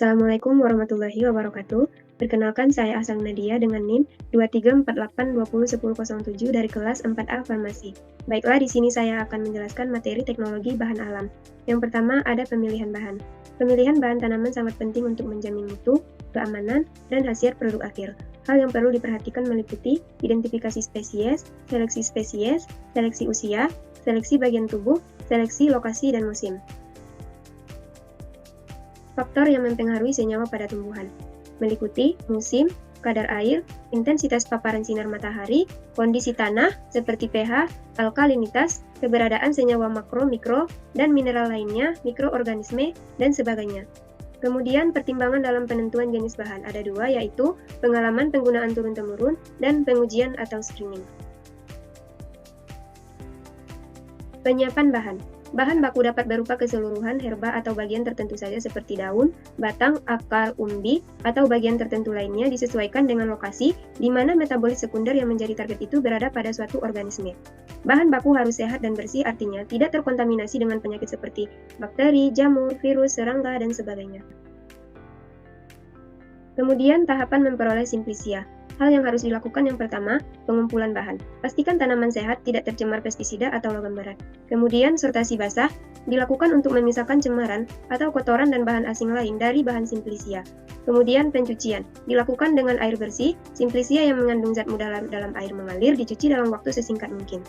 Assalamualaikum warahmatullahi wabarakatuh. Perkenalkan, saya Asal Nadia dengan NIM 2348201007 dari kelas 4A Farmasi. Baiklah, di sini saya akan menjelaskan materi teknologi bahan alam. Yang pertama ada pemilihan bahan. Pemilihan bahan tanaman sangat penting untuk menjamin mutu, keamanan, dan khasiat produk akhir. Hal yang perlu diperhatikan meliputi identifikasi spesies, seleksi usia, seleksi bagian tubuh, seleksi lokasi dan musim. Faktor yang mempengaruhi senyawa pada tumbuhan meliputi musim, kadar air, intensitas paparan sinar matahari, kondisi tanah seperti pH, alkalinitas, keberadaan senyawa makro, mikro, dan mineral lainnya, mikroorganisme, dan sebagainya. Kemudian pertimbangan dalam penentuan jenis bahan ada dua, yaitu pengalaman penggunaan turun-temurun dan pengujian atau screening. Penyiapan bahan. Bahan baku dapat berupa keseluruhan herba atau bagian tertentu saja seperti daun, batang, akar, umbi, atau bagian tertentu lainnya disesuaikan dengan lokasi di mana metabolit sekunder yang menjadi target itu berada pada suatu organisme. Bahan baku harus sehat dan bersih, artinya tidak terkontaminasi dengan penyakit seperti bakteri, jamur, virus, serangga, dan sebagainya. Kemudian tahapan memperoleh simplisia. Hal yang harus dilakukan yang pertama, pengumpulan bahan. Pastikan tanaman sehat, tidak tercemar pestisida atau logam berat. Kemudian sortasi basah, dilakukan untuk memisahkan cemaran atau kotoran dan bahan asing lain dari bahan simplisia. Kemudian pencucian, dilakukan dengan air bersih, simplisia yang mengandung zat mudah larut dalam air mengalir dicuci dalam waktu sesingkat mungkin.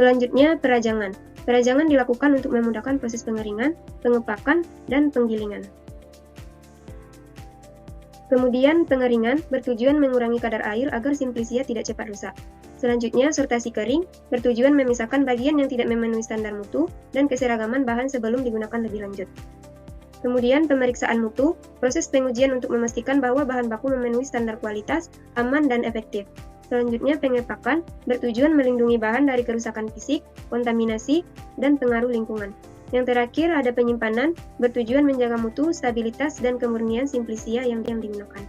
Selanjutnya, perajangan. Perajangan dilakukan untuk memudahkan proses pengeringan, pengepakan, dan penggilingan. Kemudian pengeringan bertujuan mengurangi kadar air agar simplisia tidak cepat rusak. Selanjutnya sortasi kering bertujuan memisahkan bagian yang tidak memenuhi standar mutu dan keseragaman bahan sebelum digunakan lebih lanjut. Kemudian pemeriksaan mutu, proses pengujian untuk memastikan bahwa bahan baku memenuhi standar kualitas, aman, dan efektif. Selanjutnya pengepakan bertujuan melindungi bahan dari kerusakan fisik, kontaminasi, dan pengaruh lingkungan. Yang terakhir ada penyimpanan, bertujuan menjaga mutu, stabilitas, dan kemurnian simplisia yang digunakan.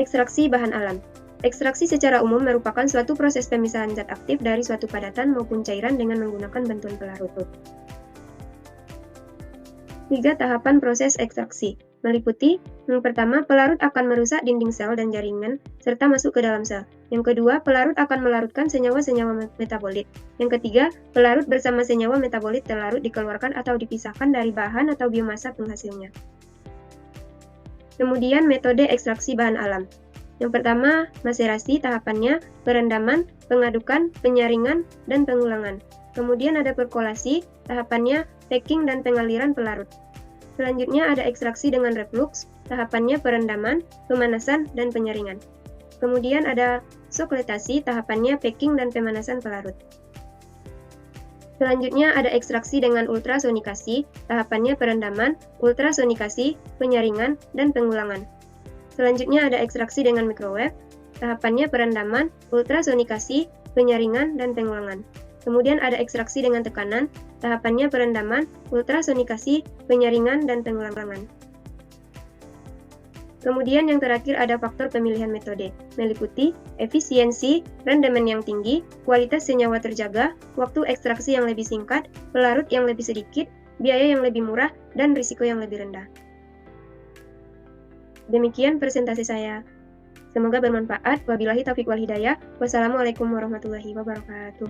Ekstraksi bahan alam. Ekstraksi secara umum merupakan suatu proses pemisahan zat aktif dari suatu padatan maupun cairan dengan menggunakan bantuan pelarut. 3 tahapan proses ekstraksi meliputi: yang pertama, pelarut akan merusak dinding sel dan jaringan serta masuk ke dalam sel. Yang kedua, pelarut akan melarutkan senyawa-senyawa metabolit. Yang ketiga, pelarut bersama senyawa metabolit terlarut dikeluarkan atau dipisahkan dari bahan atau biomasa penghasilnya. Kemudian metode ekstraksi bahan alam. Yang pertama, maserasi, tahapannya perendaman, pengadukan, penyaringan, dan pengulangan. Kemudian ada perkolasi, tahapannya packing dan pengaliran pelarut. Selanjutnya ada ekstraksi dengan reflux, tahapannya perendaman, pemanasan, dan penyaringan. Kemudian ada sokletasi, tahapannya packing dan pemanasan pelarut. Selanjutnya ada ekstraksi dengan ultrasonikasi, tahapannya perendaman, ultrasonikasi, penyaringan, dan pengulangan. Selanjutnya ada ekstraksi dengan microwave, tahapannya perendaman, ultrasonikasi, penyaringan, dan pengulangan. Kemudian ada ekstraksi dengan tekanan, tahapannya perendaman, ultrasonikasi, penyaringan, dan pengulangan. Kemudian yang terakhir ada faktor pemilihan metode, meliputi efisiensi, rendemen yang tinggi, kualitas senyawa terjaga, waktu ekstraksi yang lebih singkat, pelarut yang lebih sedikit, biaya yang lebih murah, dan risiko yang lebih rendah. Demikian presentasi saya. Semoga bermanfaat. Wabillahi taufiq wal hidayah. Wassalamualaikum warahmatullahi wabarakatuh.